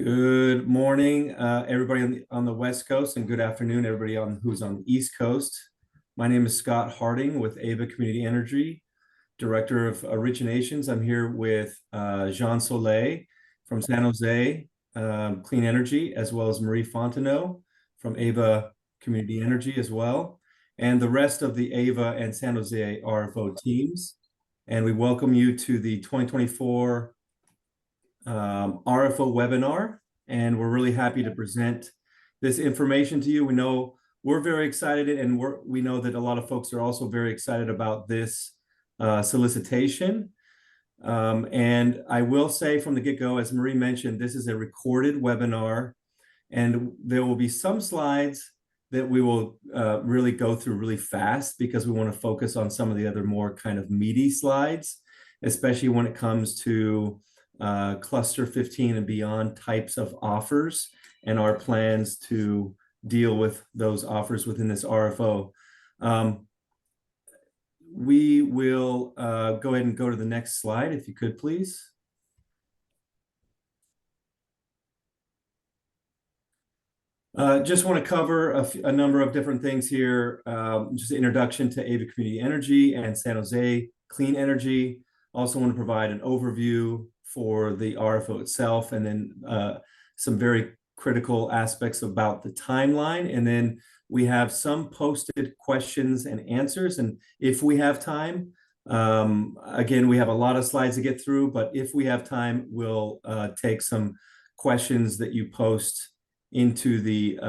Good morning, everybody on the West Coast, and good afternoon, everybody who's on the East Coast. My name is Scott Harding with Ava Community Energy, Director of Originations. I'm here with Jean Soleil from San Jose Clean Energy, as well as Marie Fontenot from Ava Community Energy as well, and the rest of the Ava and San Jose RFO teams. And we welcome you to the 2024 RFO webinar, and we're really happy to present this information to you. We know we're very excited, and we know that a lot of folks are also very excited about this solicitation. And I will say from the get-go, as Marie mentioned, this is a recorded webinar, and there will be some slides that we will really go through really fast because we want to focus on some of the other more kind of meaty slides, especially when it comes to cluster 15 and beyond types of offers and our plans to deal with those offers within this RFO. We will go ahead and go to the next slide, if you could, please. Just want to cover a number of different things here. Just an introduction to Ava Community Energy and San Jose Clean Energy. Also want to provide an overview for the RFO itself, and then some very critical aspects about the timeline. And then we have some posted questions and answers. And if we have time, again, we have a lot of slides to get through, but if we have time, we'll take some questions that you post into the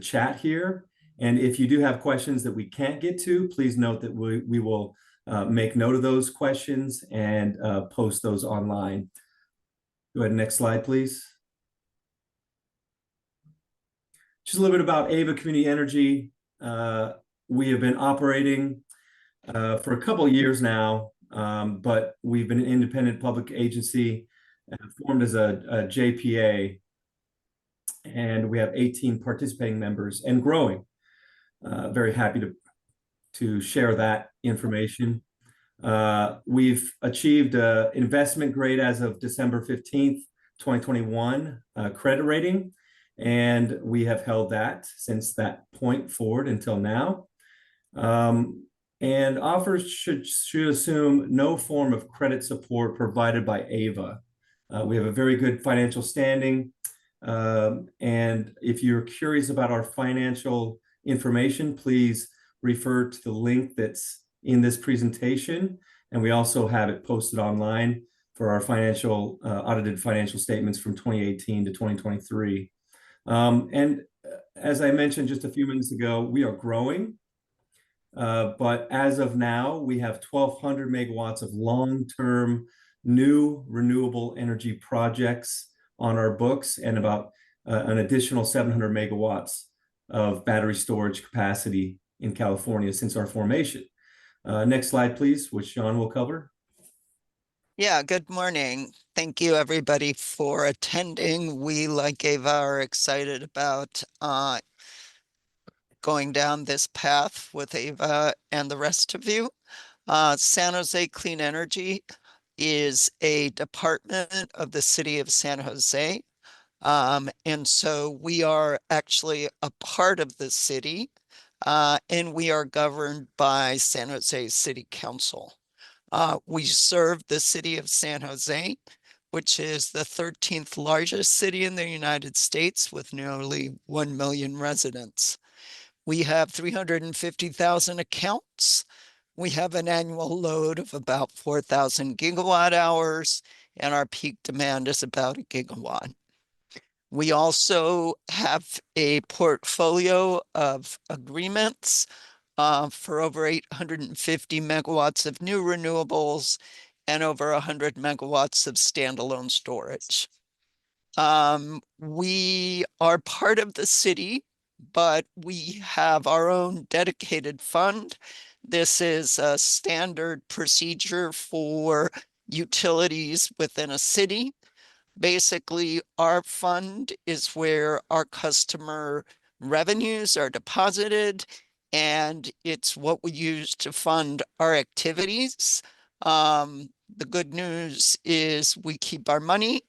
chat here. And if you do have questions that we can't get to, please note that we will make note of those questions and post those online. Go ahead, next slide, please. Just a little bit about Ava Community Energy. We have been operating for a couple of years now, but we've been an independent public agency formed as a JPA, and we have 18 participating members and growing. Very happy to share that information. We've achieved investment grade as of December 15th, 2021 credit rating, and we have held that since that point forward until now. And offers should assume no form of credit support provided by Ava. We have a very good financial standing. And if you're curious about our financial information, please refer to the link that's in this presentation. And we also have it posted online for our audited financial statements from 2018 to 2023. And as I mentioned just a few minutes ago, we are growing. But as of now, we have 1,200 megawatts of long-term new renewable energy projects on our books, and about an additional 700 megawatts of battery storage capacity in California since our formation. Next slide, please, which John will cover. Yeah, good morning. Thank you, everybody, for attending. We, like Ava, are excited about going down this path with Ava and the rest of you. San Jose Clean Energy is a department of the city of San Jose. And so we are actually a part of the city, and we are governed by San Jose City Council. We serve the city of San Jose, which is the 13th largest city in the United States with nearly 1 million residents. We have 350,000 accounts. We have an annual load of about 4,000 gigawatt hours, and our peak demand is about a gigawatt. We also have a portfolio of agreements for over 850 megawatts of new renewables and over 100 megawatts of standalone storage. We are part of the city, but we have our own dedicated fund. This is a standard procedure for utilities within a city. Basically, our fund is where our customer revenues are deposited, and it's what we use to fund our activities. The good news is we keep our money.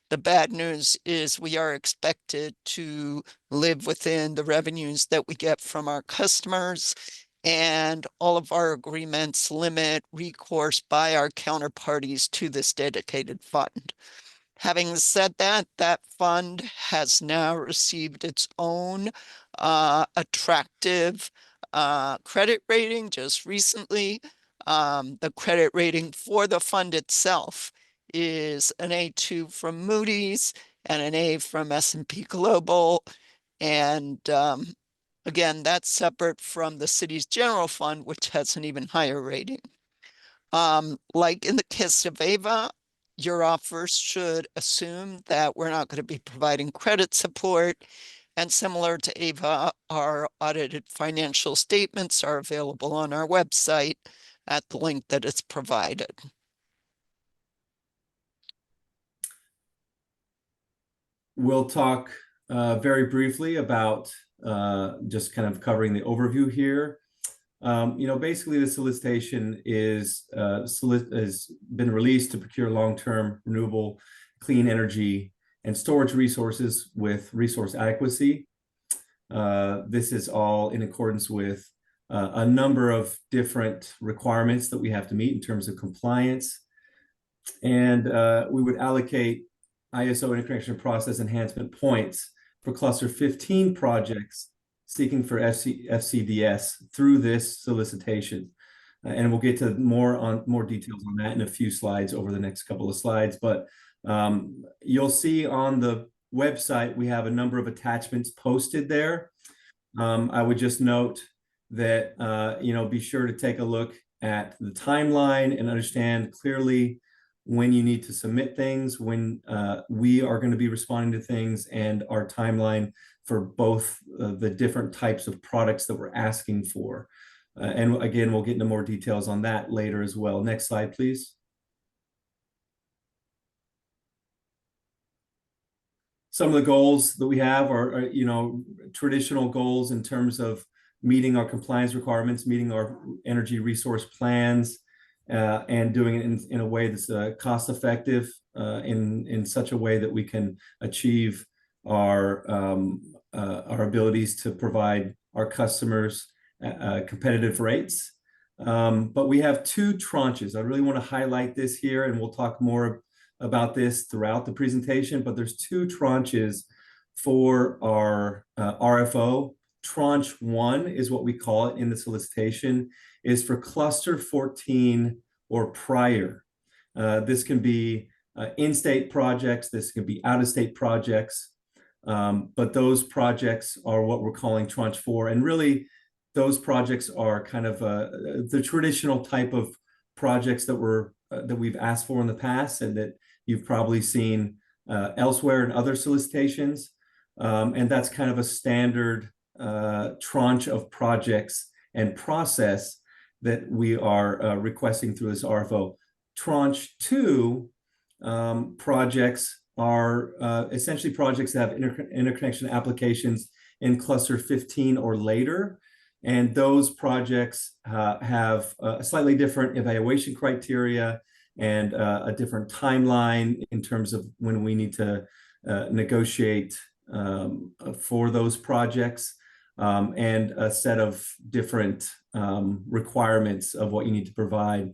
The bad news is we are expected to live within the revenues that we get from our customers, and all of our agreements limit recourse by our counterparties to this dedicated fund. Having said that, that fund has now received its own attractive credit rating just recently. The credit rating for the fund itself is an A2 from Moody's and an A from S&P Global. And again, that's separate from the city's general fund, which has an even higher rating. Like in the case of Ava, your offers should assume that we're not going to be providing credit support. And similar to Ava, our audited financial statements are available on our website at the link that is provided. We'll talk very briefly about just kind of covering the overview here. Basically the solicitation has been released to procure long-term renewable clean energy and storage resources with resource adequacy. This is all in accordance with a number of different requirements that we have to meet in terms of compliance. And we would allocate ISO interconnection process enhancement points for cluster 15 projects seeking for FCDS through this solicitation. And we'll get to more details on that in a few slides over the next couple of slides. But you'll see on the website, we have a number of attachments posted there. I would just note that, be sure to take a look at the timeline and understand clearly when you need to submit things, when we are going to be responding to things, and our timeline for both the different types of products that we're asking for. And again, we'll get into more details on that later as well. Next slide, please. Some of the goals that we have are traditional goals in terms of meeting our compliance requirements, meeting our energy resource plans, and doing it in a way that's cost effective, in such a way that we can achieve our abilities to provide our customers competitive rates. But we have two tranches. I really want to highlight this here, and we'll talk more about this throughout the presentation, but there's two tranches for our RFO. Tranche 1 is what we call it in the solicitation, is for cluster 14 or prior. This can be in-state projects, this can be out-of-state projects, but those projects are what we're calling Tranche 4. And really, those projects are kind of the traditional type of projects that we've asked for in the past and that you've probably seen elsewhere in other solicitations. And that's kind of a standard tranche of projects and process that we are requesting through this RFO. Tranche 2 projects are essentially projects that have interconnection applications in cluster 15 or later. And those projects have a slightly different evaluation criteria and a different timeline in terms of when we need to negotiate for those projects, and a set of different requirements of what you need to provide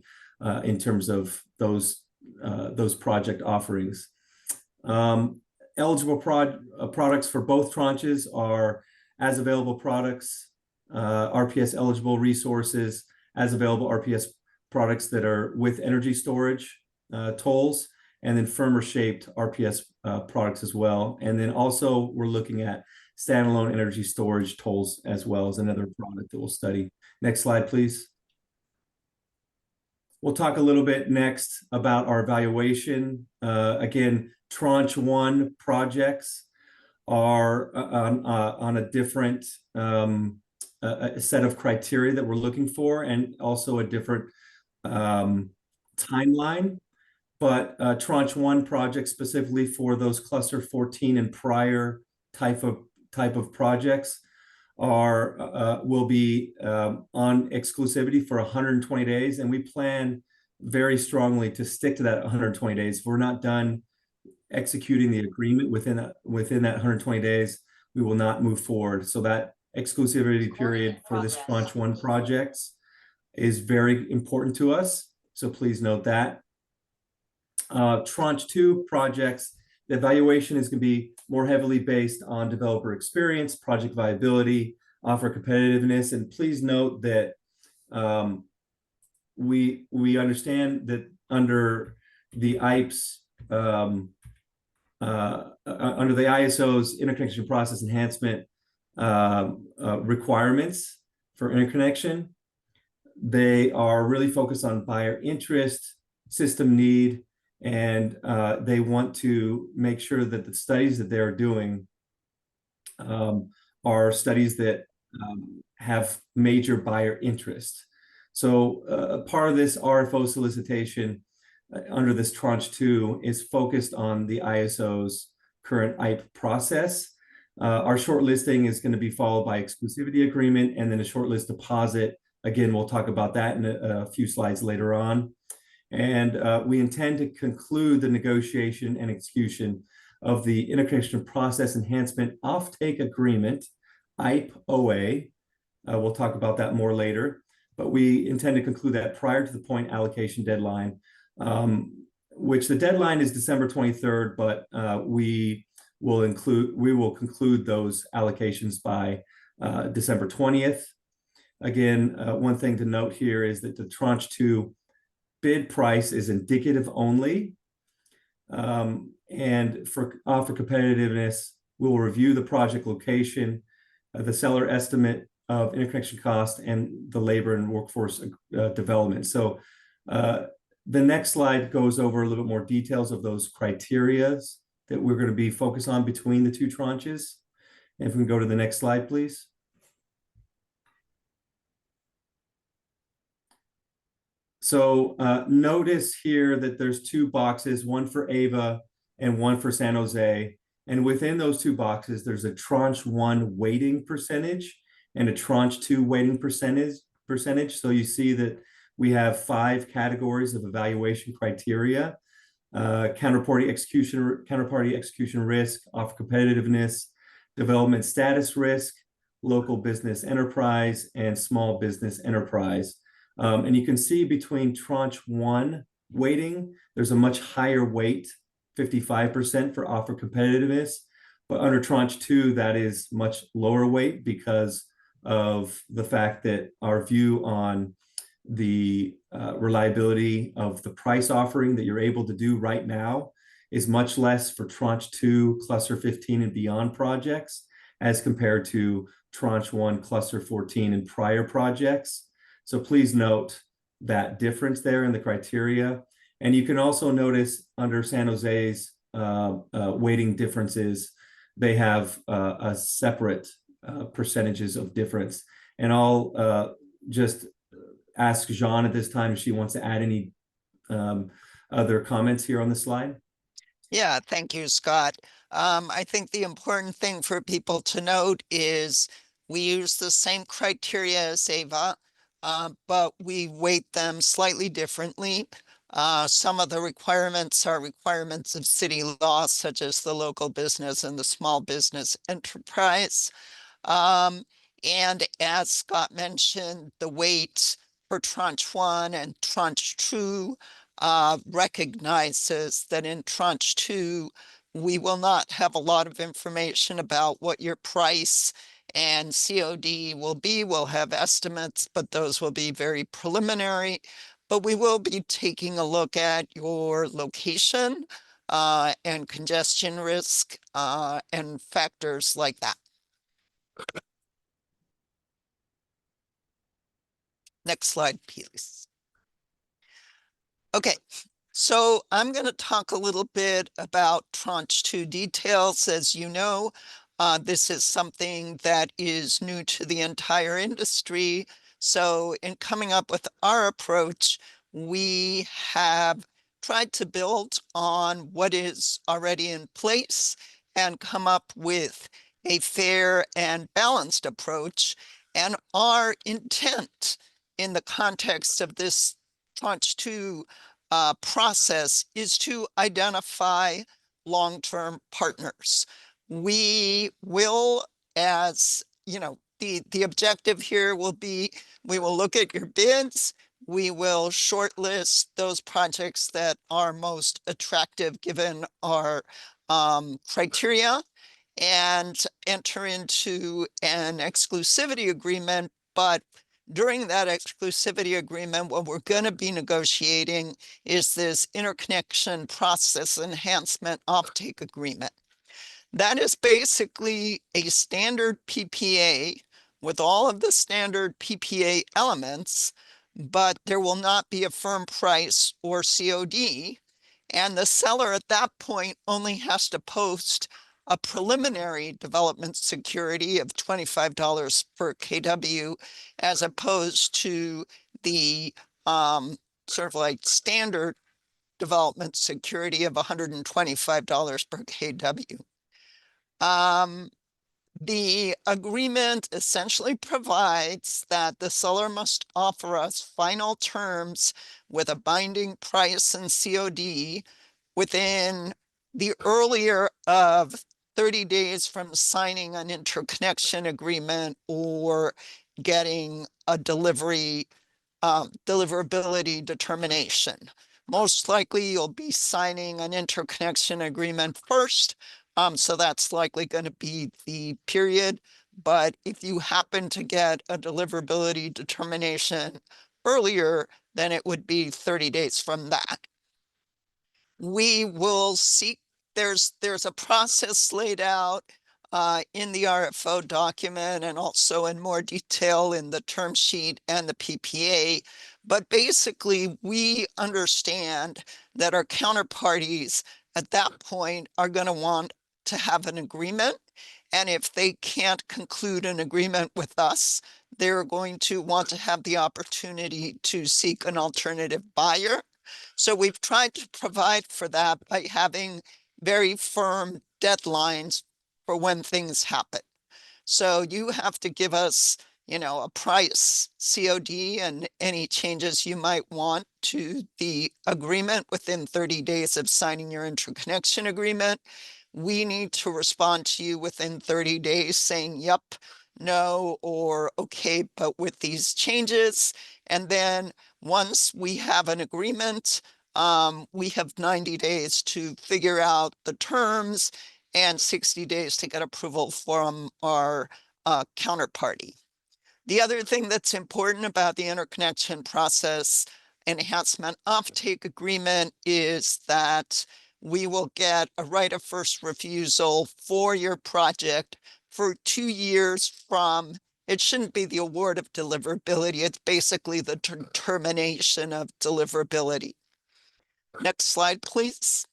in terms of those project offerings. Eligible products for both tranches are as available products, RPS eligible resources, as available RPS products that are with energy storage tolls, and then firmer shaped RPS products as well. And then also we're looking at standalone energy storage tolls as well as another product that we'll study. Next slide, please. We'll talk a little bit next about our evaluation. Again, Tranche 1 projects are on a different a set of criteria that we're looking for, and also a different timeline. But Tranche 1 projects specifically for those cluster 14 and prior type of projects will be on exclusivity for 120 days, and we plan very strongly to stick to that 120 days. If we're not done executing the agreement within that 120 days, we will not move forward. So that exclusivity period for this tranche one projects is very important to us. So please note that. Tranche two projects, the evaluation is going to be more heavily based on developer experience, project viability, offer competitiveness, and please note that we understand that under the IPES, under the ISO's interconnection process enhancement requirements for interconnection, they are really focused on buyer interest, system need, and they want to make sure that the studies that they're doing are studies that have major buyer interest. So part of this RFO solicitation under this tranche two is focused on the ISO's current IPE process. Our shortlisting is going to be followed by exclusivity agreement and then a shortlist deposit. Again, we'll talk about that in a few slides later on. And we intend to conclude the negotiation and execution of the interconnection process enhancement offtake agreement, IPE OA. We'll talk about that more later, but we intend to conclude that prior to the point allocation deadline, which the deadline is December 23rd, but we will conclude those allocations by December 20th. Again, one thing to note here is that the tranche two bid price is indicative only. And for offer competitiveness, we'll review the project location, the seller estimate of interconnection cost, and the labor and workforce development. So the next slide goes over a little bit more details of those criteria that we're going to be focused on between the two tranches. And if we can go to the next slide, please. So notice here that there's two boxes, one for Ava and one for San Jose. And within those two boxes, there's a tranche one weighting percentage and a tranche two weighting percentage. So you see that we have 5 categories of evaluation criteria: counterparty execution risk, offer competitiveness, development status risk, local business enterprise, and small business enterprise. And you can see between tranche one weighting, there's a much higher weight, 55% for offer competitiveness, but under tranche two, that is much lower weight because of the fact that our view on the reliability of the price offering that you're able to do right now is much less for tranche two, cluster 15 and beyond projects as compared to tranche one, cluster 14 and prior projects. So please note that difference there in the criteria. And you can also notice under San Jose's weighting differences, they have a separate percentages of difference. And I'll just ask Jean at this time if she wants to add any other comments here on the slide. Yeah, thank you, Scott. I think the important thing for people to note is we use the same criteria as Ava, but we weight them slightly differently. Some of the requirements are requirements of city law, such as the local business and the small business enterprise. And as Scott mentioned, the weight for tranche one and tranche two recognizes that in tranche two, we will not have a lot of information about what your price and COD will be. We'll have estimates, but those will be very preliminary. But we will be taking a look at your location and congestion risk and factors like that. Next slide, please. Okay, so I'm going to talk a little bit about tranche two details. As you know, this is something that is new to the entire industry. So in coming up with our approach, we have tried to build on what is already in place and come up with a fair and balanced approach. And our intent in the context of this tranche two process is to identify long-term partners. We will, as you know, the objective here will be, we will look at your bids, we will shortlist those projects that are most attractive given our criteria, and enter into an exclusivity agreement. But during that exclusivity agreement, what we're going to be negotiating is this interconnection process enhancement offtake agreement. That is basically a standard PPA with all of the standard PPA elements, but there will not be a firm price or COD. And the seller at that point only has to post a preliminary development security of $25 per kW, as opposed to the sort of like standard development security of $125 per kW. The agreement essentially provides that the seller must offer us final terms with a binding price and COD within the earlier of 30 days from signing an interconnection agreement or getting a deliverability determination. Most likely you'll be signing an interconnection agreement first, so that's likely going to be the period. But if you happen to get a deliverability determination earlier, then it would be 30 days from that. We will seek, there's a process laid out in the RFO document and also in more detail in the term sheet and the PPA. But basically, we understand that our counterparties at that point are going to want to have an agreement. And if they can't conclude an agreement with us, they're going to want to have the opportunity to seek an alternative buyer. So we've tried to provide for that by having very firm deadlines for when things happen. So you have to give us, a price, COD, and any changes you might want to the agreement within 30 days of signing your interconnection agreement. We need to respond to you within 30 days saying, yep, no, or okay, but with these changes. And then once we have an agreement, we have 90 days to figure out the terms and 60 days to get approval from our counterparty. The other thing that's important about the interconnection process enhancement offtake agreement is that we will get a right of first refusal for your project for 2 years from, it shouldn't be the award of deliverability, it's basically the determination of deliverability. Next slide, please.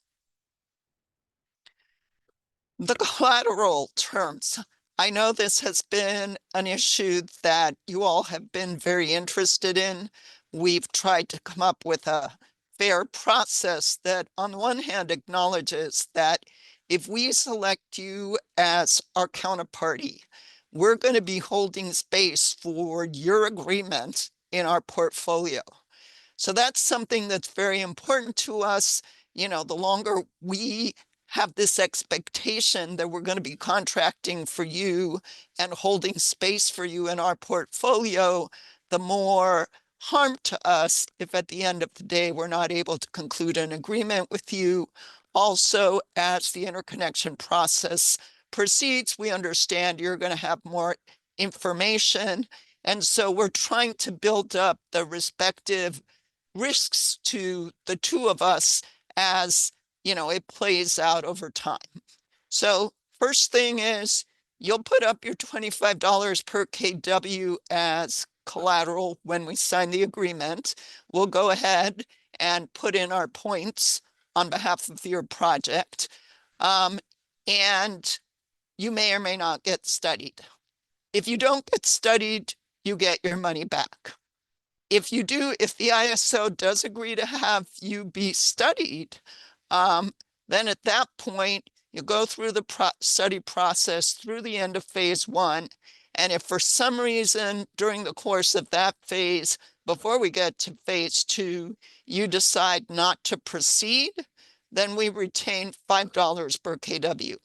The collateral terms. I know this has been an issue that you all have been very interested in. We've tried to come up with a fair process that on the one hand acknowledges that if we select you as our counterparty, we're going to be holding space for your agreement in our portfolio. So that's something that's very important to us. The longer we have this expectation that we're going to be contracting for you and holding space for you in our portfolio, the more harm to us if at the end of the day we're not able to conclude an agreement with you. Also, as the interconnection process proceeds, we understand you're going to have more information. And so we're trying to build up the respective risks to the two of us as it plays out over time. So first thing is you'll put up your $25 per kW as collateral when we sign the agreement. We'll go ahead and put in our points on behalf of your project. And you may or may not get studied. If you don't get studied, you get your money back. If you do, if the ISO does agree to have you be studied, then at that point, you go through the study process through the end of phase 1. And if for some reason during the course of that phase, before we get to phase 2, you decide not to proceed, then we retain $5 per kW.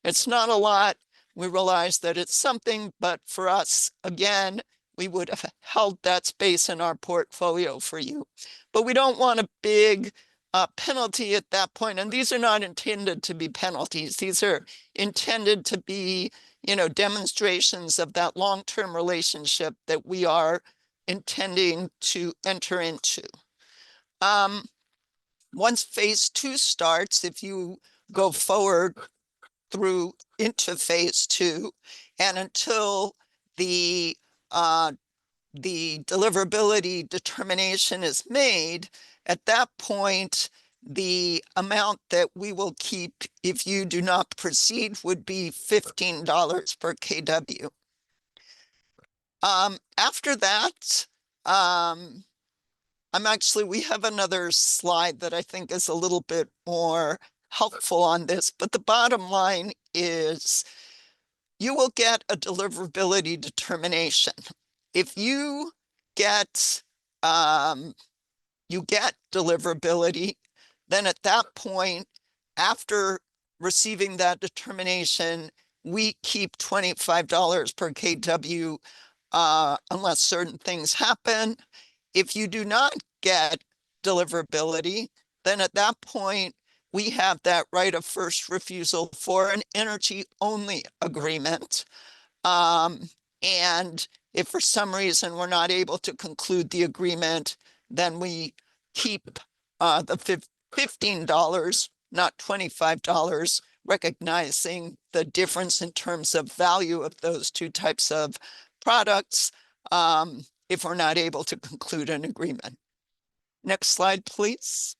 It's not a lot. We realize that it's something, but for us, again, we would have held that space in our portfolio for you. But we don't want a big penalty at that point. And these are not intended to be penalties. These are intended to be, demonstrations of that long-term relationship that we are intending to enter into. Once phase 2 starts, if you go forward through into phase 2 and until the deliverability determination is made, at that point, the amount that we will keep if you do not proceed would be $15 per kW. After that, we have another slide that I think is a little bit more helpful on this, but the bottom line is you will get a deliverability determination. If you get deliverability, then at that point, after receiving that determination, we keep $25 per kW unless certain things happen. If you do not get deliverability, then at that point, we have that right of first refusal for an energy-only agreement. And if for some reason we're not able to conclude the agreement, then we keep the $15, not $25, recognizing the difference in terms of value of those two types of products if we're not able to conclude an agreement. Next slide, please.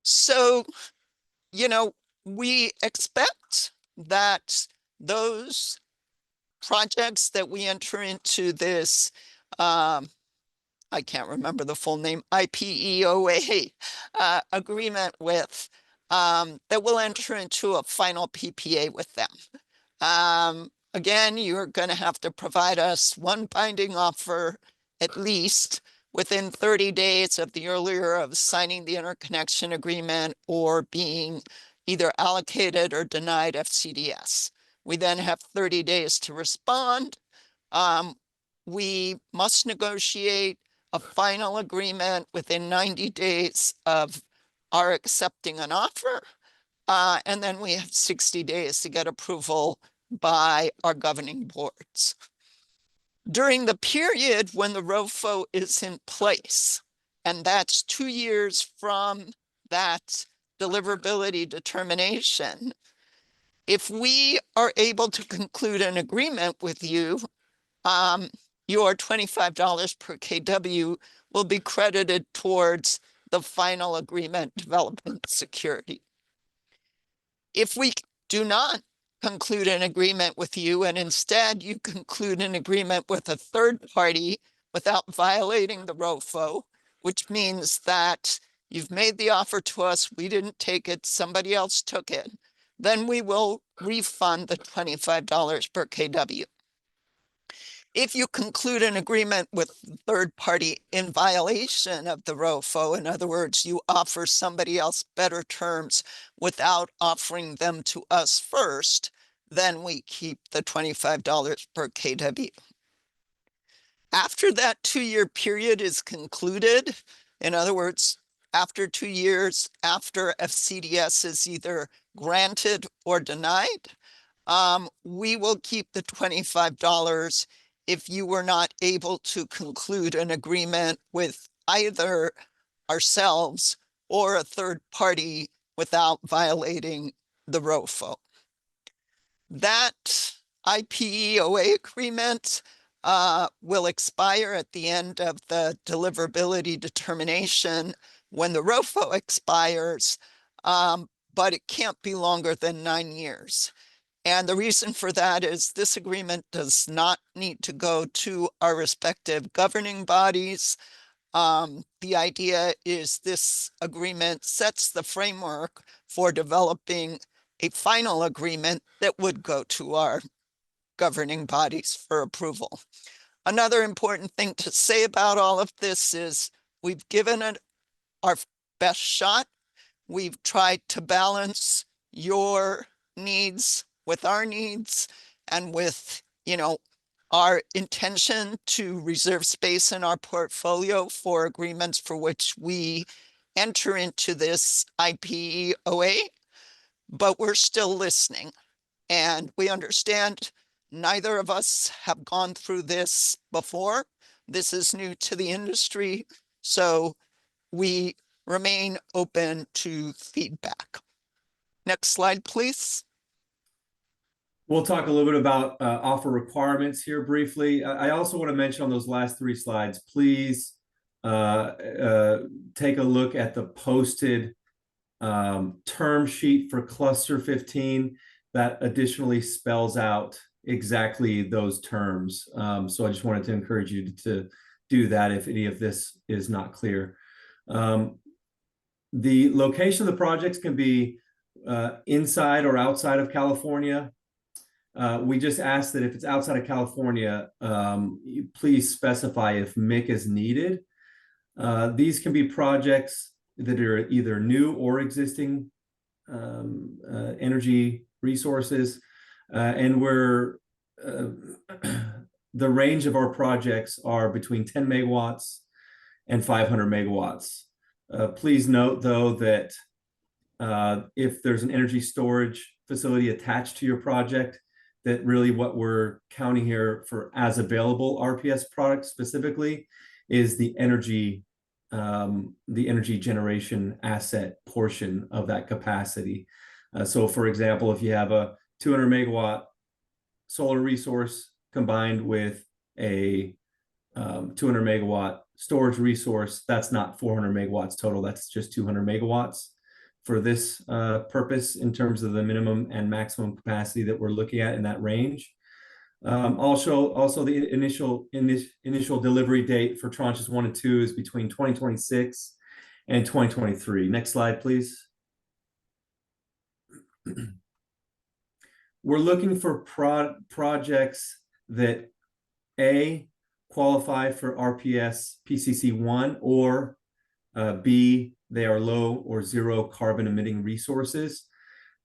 So, we expect that those projects that we enter into this, I can't remember the full name, IPEOA agreement with, that we'll enter into a final PPA with them. Again, you're going to have to provide us one binding offer at least within 30 days of the earlier of signing the interconnection agreement or being either allocated or denied FCDS. We then have 30 days to respond. We must negotiate a final agreement within 90 days of our accepting an offer. And then we have 60 days to get approval by our governing boards. During the period when the RFO is in place, and that's 2 years from that deliverability determination, if we are able to conclude an agreement with you, your $25 per kW will be credited towards the final agreement development security. If we do not conclude an agreement with you and instead you conclude an agreement with a third party without violating the RFO, which means that you've made the offer to us, we didn't take it, somebody else took it, then we will refund the $25 per kW. If you conclude an agreement with third party in violation of the RFO, in other words, you offer somebody else better terms without offering them to us first, then we keep the $25 per kW. After that 2-year period is concluded, in other words, after 2 years, after FCDS is either granted or denied, we will keep the $25 if you were not able to conclude an agreement with either ourselves or a third party without violating the RFO. That IPEOA agreement will expire at the end of the deliverability determination when the RFO expires, but it can't be longer than 9 years. And the reason for that is this agreement does not need to go to our respective governing bodies. The idea is this agreement sets the framework for developing a final agreement that would go to our governing bodies for approval. Another important thing to say about all of this is we've given it our best shot. We've tried to balance your needs with our needs and with, our intention to reserve space in our portfolio for agreements for which we enter into this IPOA, but we're still listening. And we understand neither of us have gone through this before. This is new to the industry. So we remain open to feedback. Next slide, please. We'll talk a little bit about offer requirements here briefly. I also want to mention on those last 3 slides, please take a look at the posted term sheet for cluster 15 that additionally spells out exactly those terms. So I just wanted to encourage you to do that if any of this is not clear. The location of the projects can be inside or outside of California. We just ask that if it's outside of California, please specify if MIC is needed. These can be projects that are either new or existing energy resources, and where the range of our projects are between 10 megawatts and 500 megawatts. Please note, though, that if there's an energy storage facility attached to your project, that really what we're counting here for as available RPS products specifically is the energy generation asset portion of that capacity. So for example, if you have a 200 megawatt solar resource combined with a 200 megawatt storage resource, that's not 400 megawatts total, that's just 200 megawatts for this purpose in terms of the minimum and maximum capacity that we're looking at in that range. Also the initial delivery date for tranches 1 and 2 is between 2026 and 2023. Next slide, please. We're looking for projects that A, qualify for RPS PCC 1, or B, they are low or zero carbon emitting resources.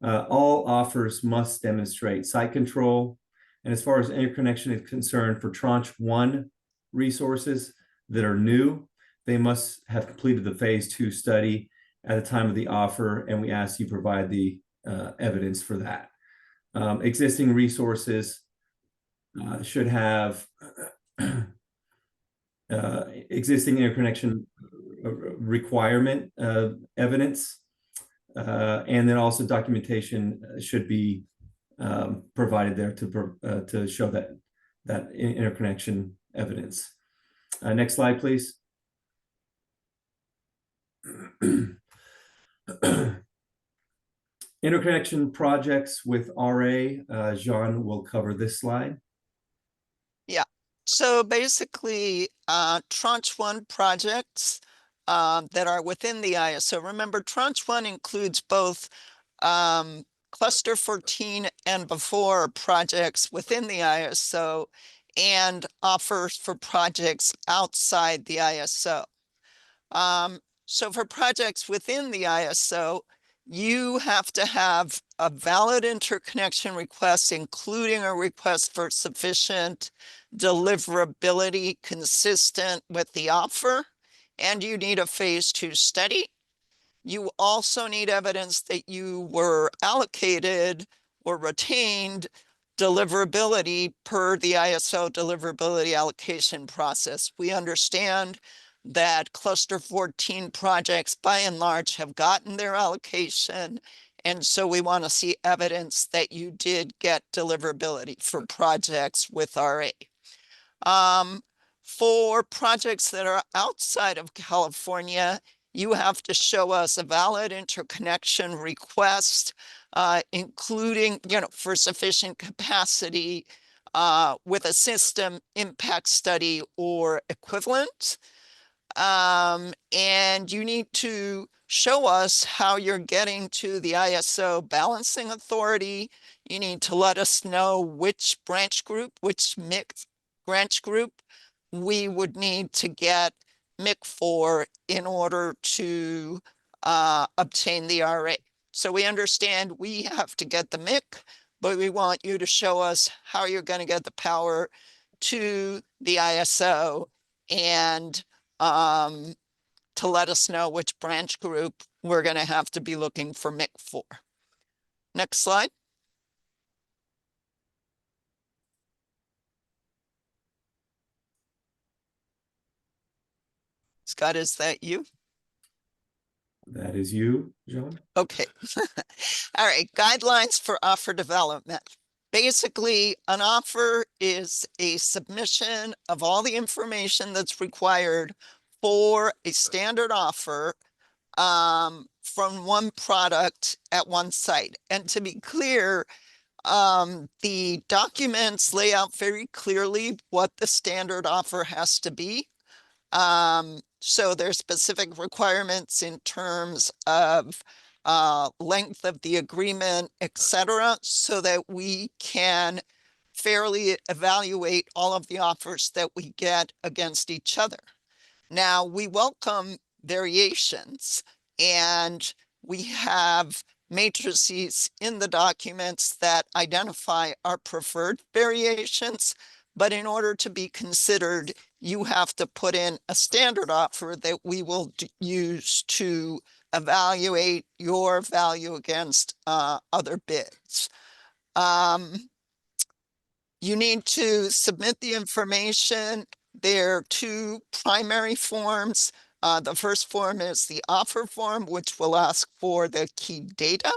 All offers must demonstrate site control. And as far as interconnection is concerned, for tranche 1 resources that are new, they must have completed the phase 2 study at the time of the offer, and we ask you provide the evidence for that. Existing resources should have existing interconnection requirement evidence, and then also documentation should be provided there to show that interconnection evidence. Next slide, please. Interconnection projects with RA. Jean will cover this slide. Yeah. So basically, tranche 1 projects that are within the ISO. Remember, tranche 1 includes both cluster 14 and before projects within the ISO and offers for projects outside the ISO. So for projects within the ISO, you have to have a valid interconnection request, including a request for sufficient deliverability consistent with the offer, and you need a phase 2 study. You also need evidence that you were allocated or retained deliverability per the ISO deliverability allocation process. We understand that cluster 14 projects by and large have gotten their allocation, and so we want to see evidence that you did get deliverability for projects with RA. For projects that are outside of California, you have to show us a valid interconnection request, including, for sufficient capacity with a system impact study or equivalent. And you need to show us how you're getting to the ISO balancing authority. You need to let us know which branch group, which mix branch group, we would need to get MIC for in order to obtain the RA. So we understand we have to get the MIC, but we want you to show us how you're going to get the power to the ISO and to let us know which branch group we're going to have to be looking for MIC for. Next slide. Scott, is that you? That is you, John. Okay. All right. Guidelines for offer development. Basically, an offer is a submission of all the information that's required for a standard offer from one product at one site. And to be clear, the documents lay out very clearly what the standard offer has to be. So there's specific requirements in terms of length of the agreement, etc., so that we can fairly evaluate all of the offers that we get against each other. Now, we welcome variations, and we have matrices in the documents that identify our preferred variations. But in order to be considered, you have to put in a standard offer that we will use to evaluate your value against other bids. You need to submit the information. There are two primary forms. The first form is the offer form, which will ask for the key data.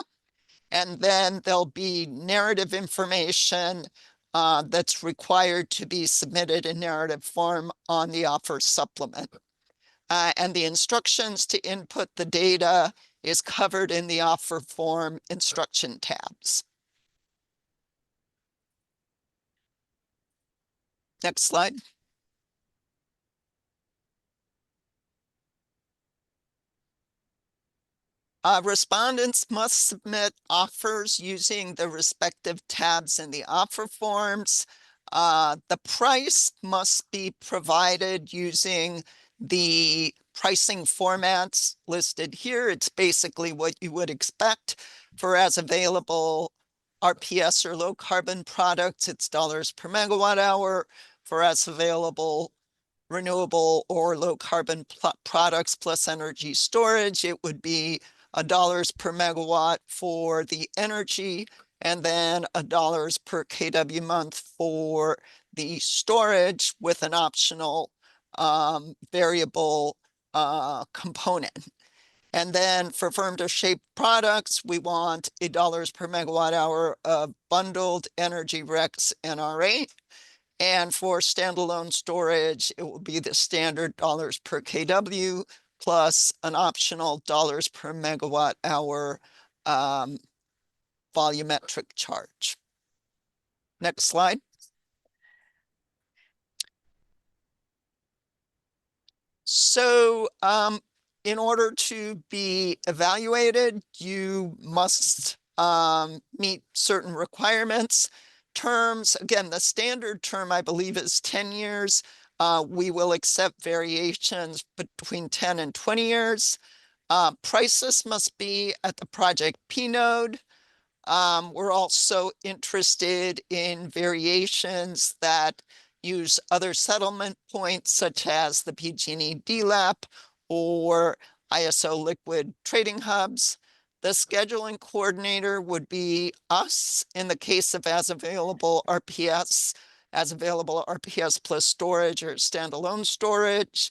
And then there'll be narrative information that's required to be submitted in narrative form on the offer supplement. And the instructions to input the data is covered in the offer form instruction tabs. Next slide. Respondents must submit offers using the respective tabs in the offer forms. The price must be provided using the pricing formats listed here. It's basically what you would expect for as available RPS or low carbon products. It's dollars per megawatt hour. For as available renewable or low carbon products plus energy storage, it would be dollars per megawatt for the energy, and then dollars per kW month for the storage with an optional variable component. And then for firm to shape products, we want $1 per megawatt hour of bundled energy REX NRA. And for standalone storage, it will be the standard dollars per kW plus an optional dollars per megawatt hour volumetric charge. Next slide. So in order to be evaluated, you must meet certain requirements. Terms, again, the standard term, I believe, is 10 years. We will accept variations between 10 and 20 years. Prices must be at the project P node. We're also interested in variations that use other settlement points, such as the PG&E DLAP or ISO liquid trading hubs. The scheduling coordinator would be us in the case of as available RPS plus storage or standalone storage.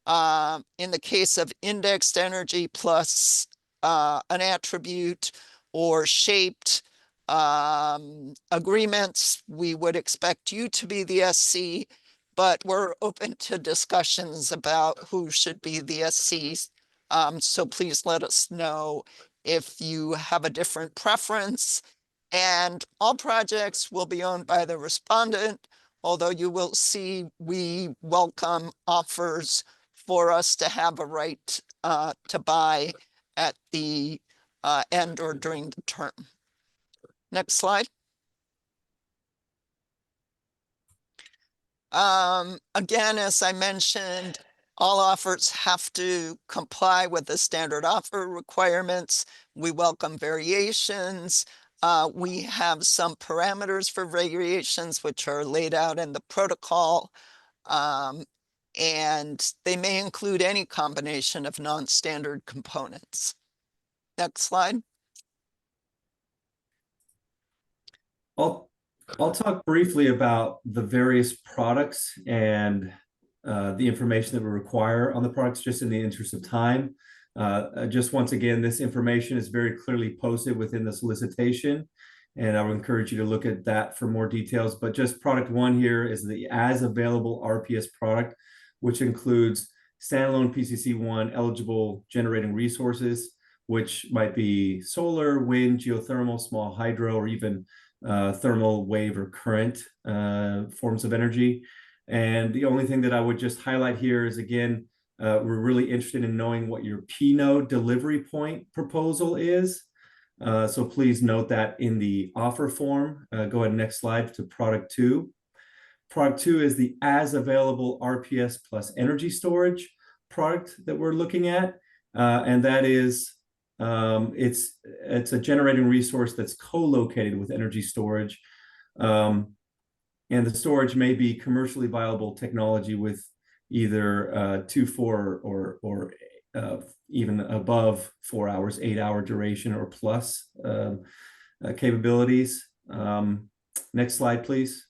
In the case of indexed energy plus an attribute or shaped agreements, we would expect you to be the SC, but we're open to discussions about who should be the SCs. So please let us know if you have a different preference. And all projects will be owned by the respondent, although you will see we welcome offers for us to have a right to buy at the end or during the term. Next slide. Again, as I mentioned, all offers have to comply with the standard offer requirements. We welcome variations. We have some parameters for variations, which are laid out in the protocol. And they may include any combination of non-standard components. Next slide. I'll I'll talk briefly about the various products and the information that we require on the products, just in the interest of time. Just once again, this information is very clearly posted within the solicitation, and I would encourage you to look at that for more details. But just product one here is the as available RPS product, which includes standalone PCC1 eligible generating resources, which might be solar, wind, geothermal, small hydro, or even thermal, wave, or current forms of energy. And the only thing that I would just highlight here is, again, we're really interested in knowing what your P node delivery point proposal is. So please note that in the offer form. Go ahead, next slide to product two. Product two is the as available RPS plus energy storage product that we're looking at. And that is, it's a generating resource that's co-located with energy storage. And the storage may be commercially viable technology with either 2, 4, or even above 4 hours, 8-hour duration or plus capabilities. Next slide, please.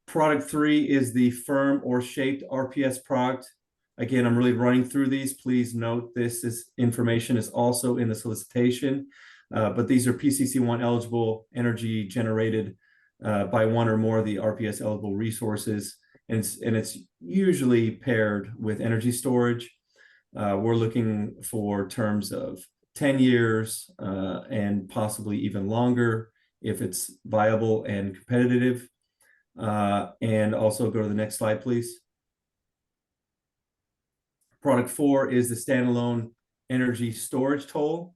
Product three is the firm or shaped RPS product. Again, I'm really running through these. Please note information is also in the solicitation, but these are PCC1 eligible energy generated by one or more of the RPS eligible resources, and it's usually paired with energy storage. We're looking for terms of 10 years and possibly even longer if it's viable and competitive. And also go to the next slide, please. Product four is the standalone energy storage toll.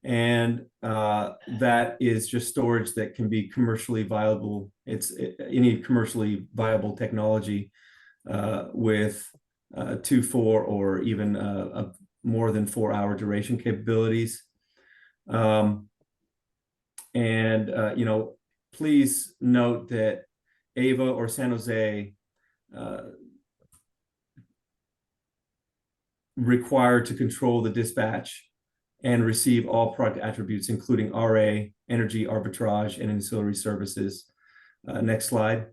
And that is just storage that can be commercially viable. It's any commercially viable technology with 2, 4, or even more than 4-hour duration capabilities. Please note that AVA or San Jose required to control the dispatch and receive all product attributes, including RA, energy arbitrage, and ancillary services. Next slide.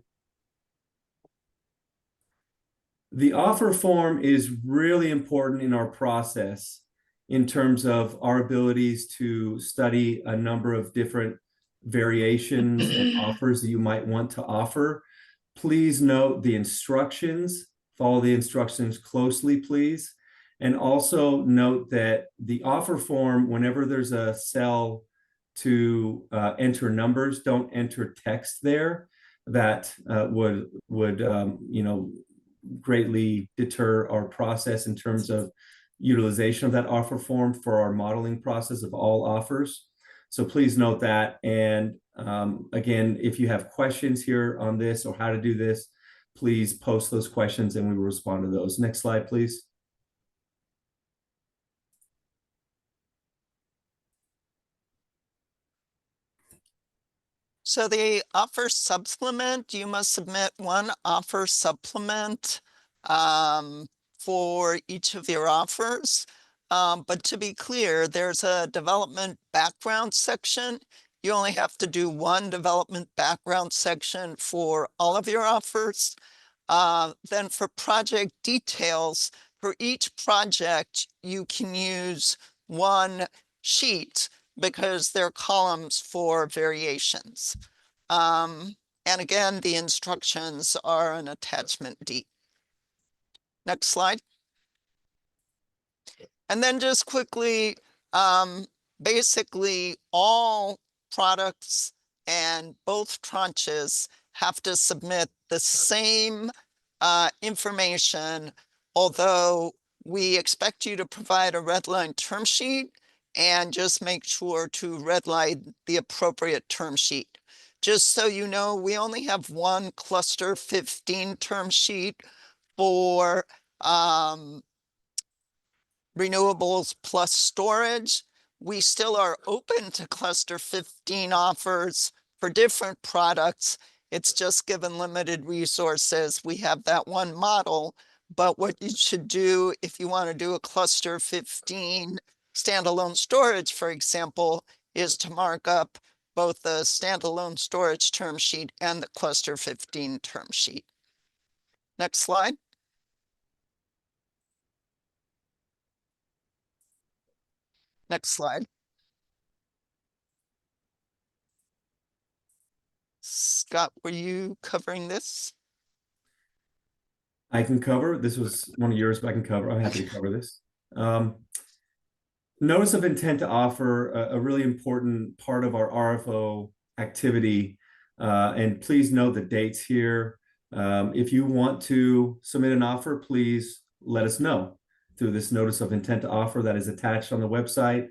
The offer form is really important in our process in terms of our abilities to study a number of different variations and offers that you might want to offer. Please note the instructions, follow the instructions closely, please. And also note that the offer form, whenever there's a cell to enter numbers, don't enter text there. That would greatly deter our process in terms of utilization of that offer form for our modeling process of all offers. So please note that. And again, if you have questions here on this or how to do this, please post those questions and we will respond to those. Next slide, please. So the offer supplement, you must submit one offer supplement for each of your offers. But to be clear, there's a development background section. You only have to do one development background section for all of your offers. Then for project details, for each project, you can use one sheet because they're columns for variations. And again, the instructions are an attachment D. Next slide. And then just quickly, basically all products and both tranches have to submit the same information, although we expect you to provide a red line term sheet and just make sure to redline the appropriate term sheet. Just so you know, we only have one cluster 15 term sheet for renewables plus storage. We still are open to cluster 15 offers for different products. It's just given limited resources. We have that one model, but what you should do if you want to do a cluster 15 standalone storage, for example, is to mark up both the standalone storage term sheet and the cluster 15 term sheet. Next slide. Next slide. Scott, were you covering this? I can cover. This was one of yours, but I can cover. I'm happy to cover this. Notice of intent to offer, a really important part of our RFO activity. And please note the dates here. If you want to submit an offer, please let us know through this notice of intent to offer that is attached on the website.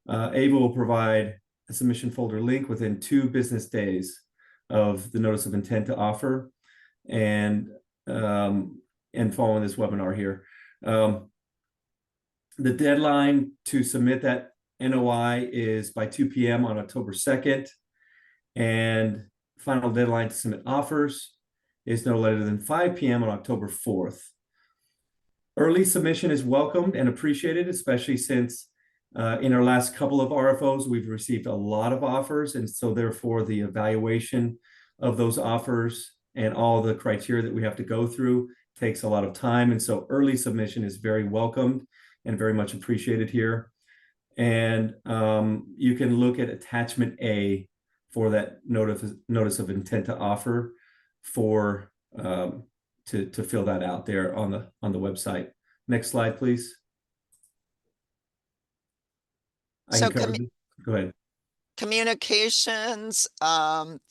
AVA will provide a submission folder link within 2 business days of the notice of intent to offer, and following this webinar here. The deadline to submit that NOI is by 2 p.m. on October 2nd, and final deadline to submit offers is no later than 5 p.m. on October 4th. Early submission is welcomed and appreciated, especially since in our last couple of RFOs, we've received a lot of offers, and so therefore the evaluation of those offers and all the criteria that we have to go through takes a lot of time, and so early submission is very welcomed and very much appreciated here. And you can look at attachment A for that notice of intent to offer for to fill that out there on the website. Next slide, please. I can cover this. Go ahead. Communications,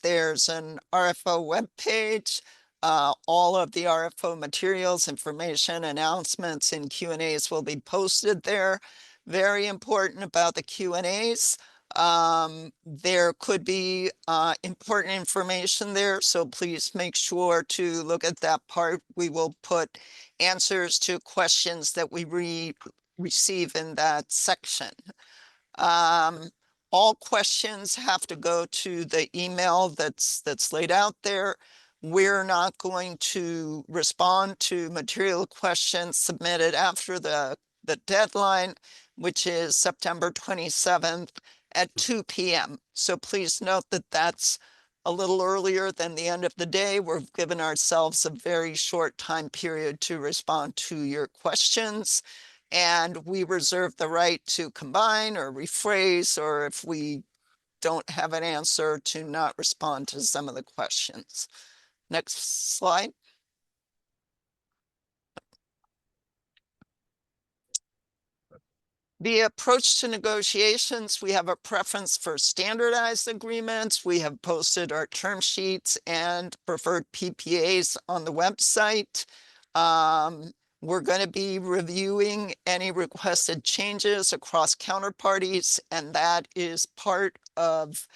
there's an RFO webpage. All of the RFO materials, information, announcements, and Q&As will be posted there. Very important about the Q&As. There could be important information there, so please make sure to look at that part. We will put answers to questions that we receive in that section. All questions have to go to the email that's laid out there. We're not going to respond to material questions submitted after the deadline, which is September 27th at 2 p.m. So please note that that's a little earlier than the end of the day. We've given ourselves a very short time period to respond to your questions. And we reserve the right to combine or rephrase, or if we don't have an answer, to not respond to some of the questions. Next slide. The approach to negotiations, we have a preference for standardized agreements. We have posted our term sheets and preferred PPAs on the website. We're going to be reviewing any requested changes across counterparties, and that is part of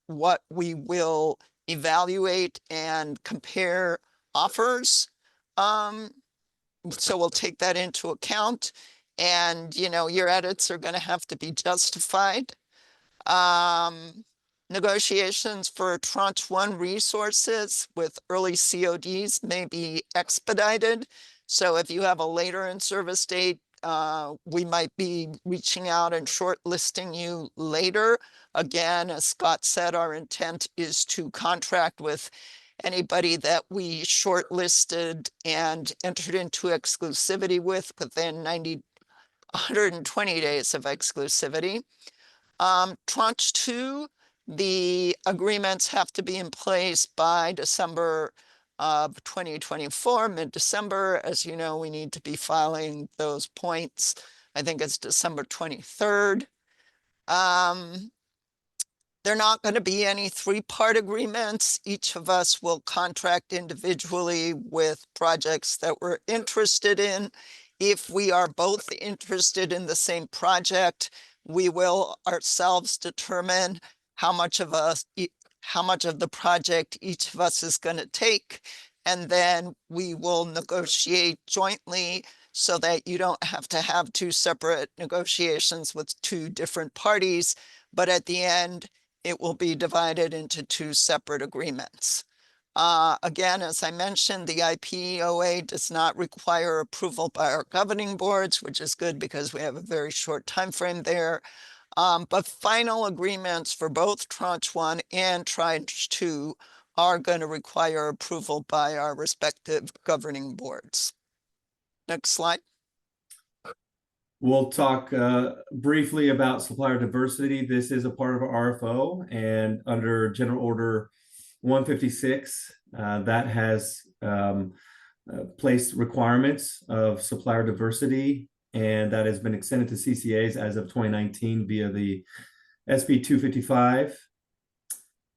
what we will evaluate and compare offers. So we'll take that into account, and your edits are going to have to be justified. Negotiations for tranche 1 resources with early CODs may be expedited. So if you have a later in service date, we might be reaching out and shortlisting you later. Again, as Scott said, our intent is to contract with anybody that we shortlisted and entered into exclusivity with within 120 days of exclusivity. Tranche 2, the agreements have to be in place by December of 2024, mid-December. As you know, we need to be filing those points. I think it's December 23rd. They're not going to be any 3-part agreements. Each of us will contract individually with projects that we're interested in. If we are both interested in the same project, we will ourselves determine how much of a how much of the project each of us is going to take. And then we will negotiate jointly so that you don't have to have two separate negotiations with two different parties. But at the end, it will be divided into two separate agreements. Again, as I mentioned, the IPOA does not require approval by our governing boards, which is good because we have a very short time frame there. But final agreements for both Tranche 1 and Tranche 2 are going to require approval by our respective governing boards. Next slide. We'll talk briefly about supplier diversity. This is a part of our RFO, and under General Order 156, that has placed requirements of supplier diversity, and that has been extended to CCAs as of 2019 via the SB 255.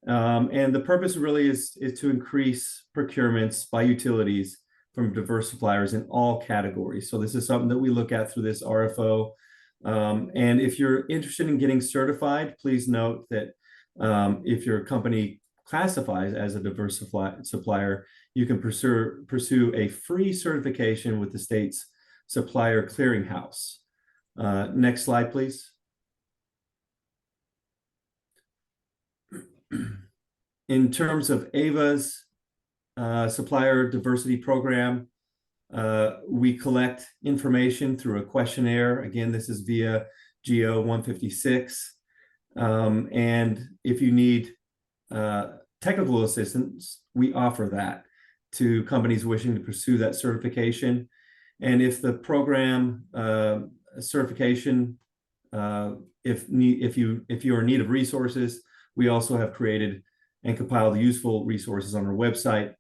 And the purpose really is to increase procurements by utilities from diverse suppliers in all categories. So this is something that we look at through this RFO. And if you're interested in getting certified, please note that if your company classifies as a diverse supplier, you can pursue a free certification with the state's supplier clearinghouse. Next slide, please. In terms of AVA's supplier diversity program, we collect information through a questionnaire. Again, this is via GO 156. And if you need technical assistance, we offer that to companies wishing to pursue that certification. And if the program certification, if you are in need of resources, we also have created and compiled useful resources on our website.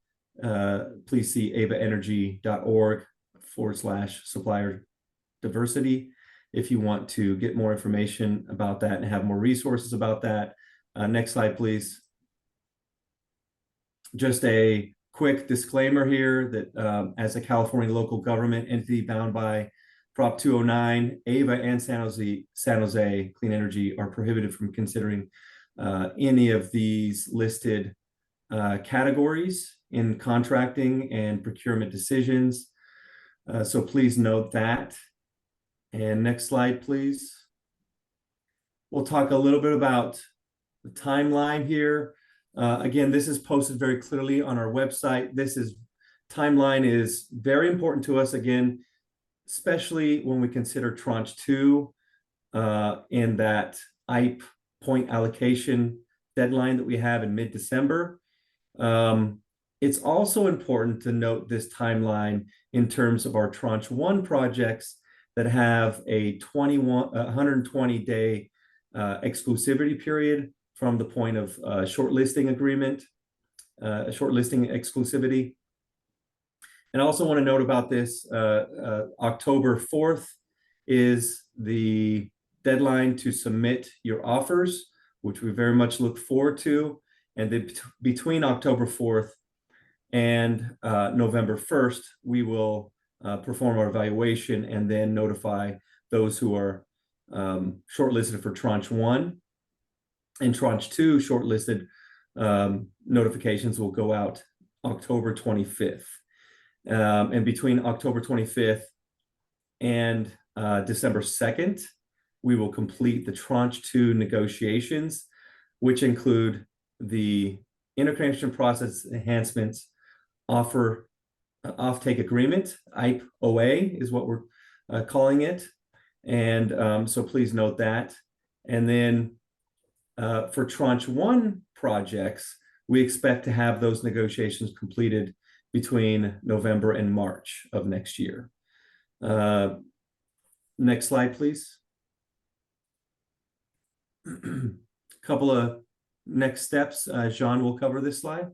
Please see avaenergy.org/supplier diversity if you want to get more information about that and have more resources about that. Next slide, please. Just a quick disclaimer here that as a California local government entity bound by Prop 209, AVA and San Jose Clean Energy are prohibited from considering any of these listed categories in contracting and procurement decisions. So please note that. And next slide, please. We'll talk a little bit about the timeline here. Again, this is posted very clearly on our website. Timeline is very important to us, again, especially when we consider Tranche 2 in that IPE point allocation deadline that we have in mid-December. It's also important to note this timeline in terms of our Tranche 1 projects that have a 120-day exclusivity period from the point of shortlisting agreement, shortlisting exclusivity. And I also want to note about this, October 4th is the deadline to submit your offers, which we very much look forward to. And then between October 4th and November 1st, we will perform our evaluation and then notify those who are shortlisted for Tranche 1. And Tranche 2 shortlisted notifications will go out October 25th. And between October 25th and December 2nd, we will complete the Tranche 2 negotiations, which include the interconnection process enhancements offtake agreement, IPOA is what we're calling it. And so please note that. And then for Tranche 1 projects, we expect to have those negotiations completed between November and March of next year. Next slide, please. Couple of next steps. Jean will cover this slide.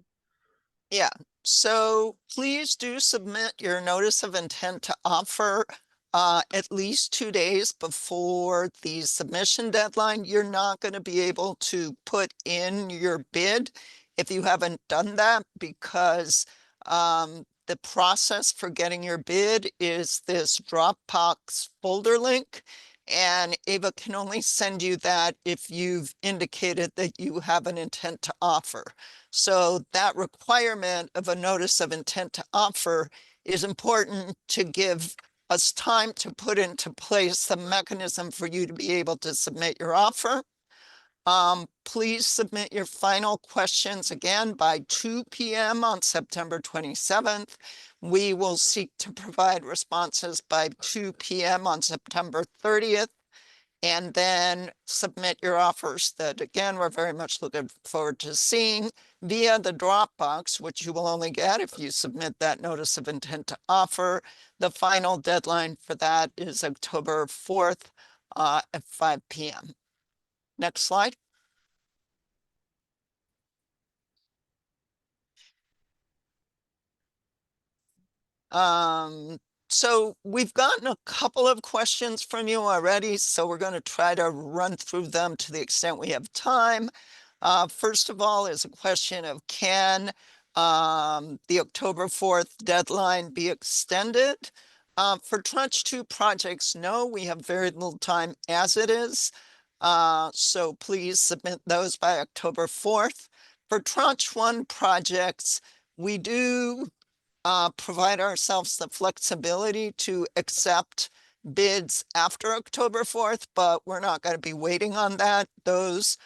Yeah, so please do submit your notice of intent to offer at least 2 days before the submission deadline. You're not going to be able to put in your bid if you haven't done that, because the process for getting your bid is this Dropbox folder link. And Ava can only send you that if you've indicated that you have an intent to offer. So that requirement of a notice of intent to offer is important to give us time to put into place the mechanism for you to be able to submit your offer. Please submit your final questions again by 2 p.m. on September 27th. We will seek to provide responses by 2 p.m. on September 30th. And then submit your offers that, again, we're very much looking forward to seeing via the Dropbox, which you will only get if you submit that notice of intent to offer. The final deadline for that is October 4th at 5 p.m. Next slide. So we've gotten a couple of questions from you already, so we're going to try to run through them to the extent we have time. First of all is a question of can the October 4th deadline be extended? For Tranche 2 projects, no, we have very little time as it is. So please submit those by October 4th. For Tranche 1 projects, we do provide ourselves the flexibility to accept bids after October 4th, but we're not going to be waiting on that. Those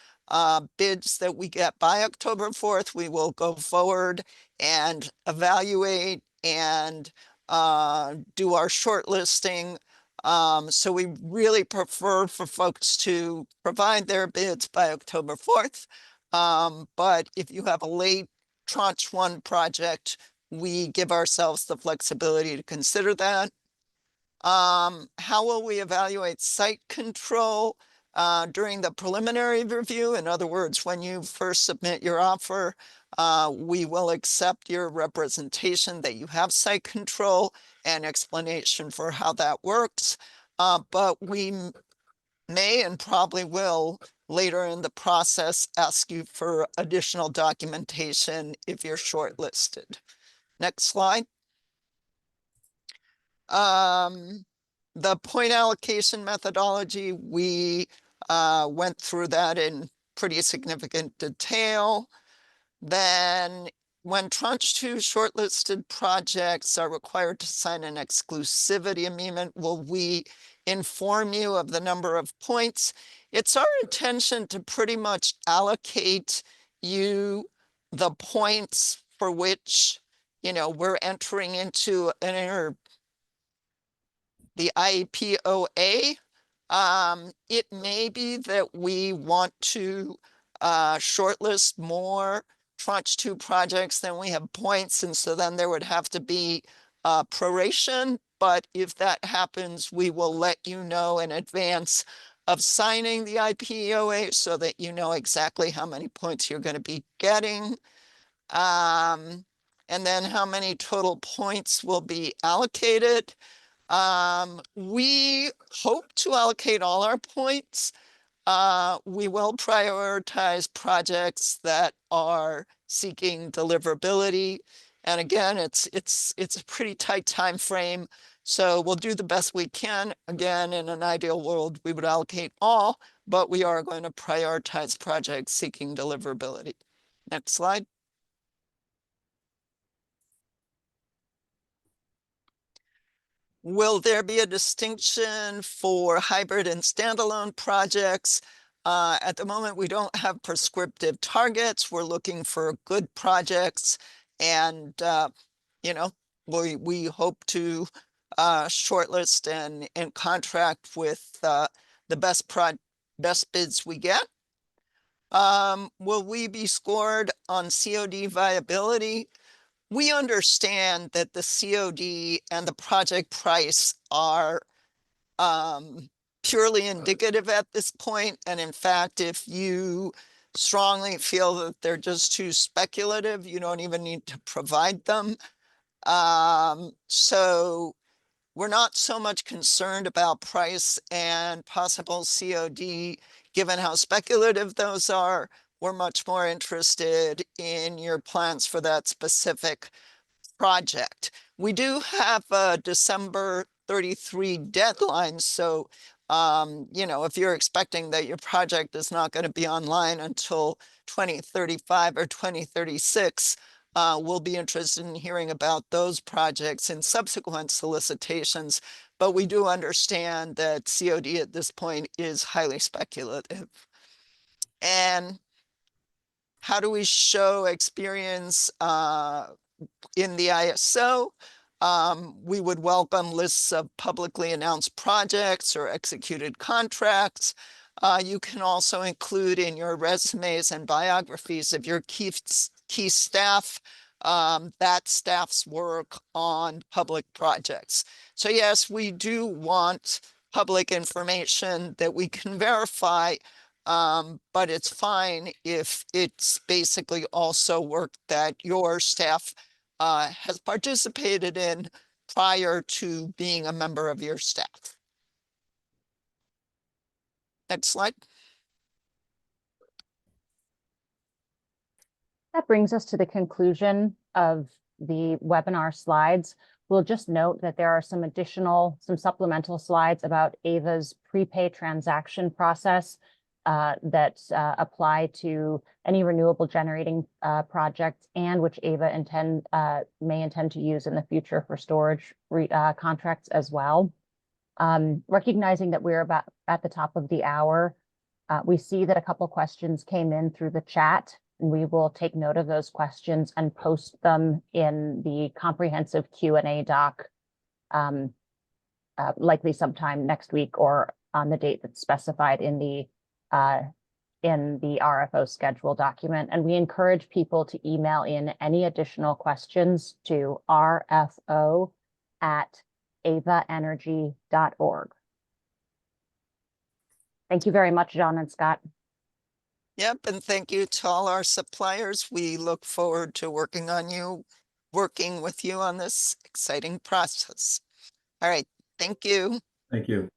bids that we get by October 4th, we will go forward and evaluate and do our shortlisting. So we really prefer for folks to provide their bids by October 4th. But if you have a late Tranche 1 project, we give ourselves the flexibility to consider that. How will we evaluate site control during the preliminary review? In other words, when you first submit your offer, we will accept your representation that you have site control and explanation for how that works. But we may and probably will later in the process ask you for additional documentation if you're shortlisted. Next slide. The point allocation methodology, we went through that in pretty significant detail. Then when Tranche 2 shortlisted projects are required to sign an exclusivity amendment, will we inform you of the number of points? It's our intention to pretty much allocate you the points for which, we're entering into the IEPOA. It may be that we want to shortlist more Tranche 2 projects than we have points, and so then there would have to be proration. But if that happens, we will let you know in advance of signing the IPOA so that you know exactly how many points you're going to be getting. And then how many total points will be allocated. We hope to allocate all our points. We will prioritize projects that are seeking deliverability. And again, it's a pretty tight time frame. So we'll do the best we can. Again, in an ideal world, we would allocate all, but we are going to prioritize projects seeking deliverability. Next slide. Will there be a distinction for hybrid and standalone projects? At the moment, we don't have prescriptive targets. We're looking for good projects, and we hope to shortlist and contract with the best bids we get. Will we be scored on COD viability? We understand that the COD and the project price are purely indicative at this point. And in fact, if you strongly feel that they're just too speculative, you don't even need to provide them. So we're not so much concerned about price and possible COD, given how speculative those are. We're much more interested in your plans for that specific project. We do have a December 33 deadline, so You know, if you're expecting that your project is not going to be online until 2035 or 2036, we'll be interested in hearing about those projects in subsequent solicitations. But we do understand that COD at this point is highly speculative. And how do we show experience in the ISO? We would welcome lists of publicly announced projects or executed contracts. You can also include in your resumes and biographies of your key staff, that staff's work on public projects. So yes, we do want public information that we can verify, but it's fine if it's basically also work that your staff has participated in prior to being a member of your staff. Next slide. That brings us to the conclusion of the webinar slides. We'll just note that there are some supplemental slides about AVA's prepay transaction process that apply to any renewable generating projects, and which AVA may intend to use in the future for storage contracts as well. Recognizing that we're about at the top of the hour, we see that a couple questions came in through the chat. We will take note of those questions and post them in the comprehensive Q&A doc, likely sometime next week or on the date that's specified in the RFO schedule document. And we encourage people to email in any additional questions to rfo@avaenergy.org. Thank you very much, John and Scott. Yep, and thank you to all our suppliers. We look forward to working with you on this exciting process. All right, thank you. Thank you.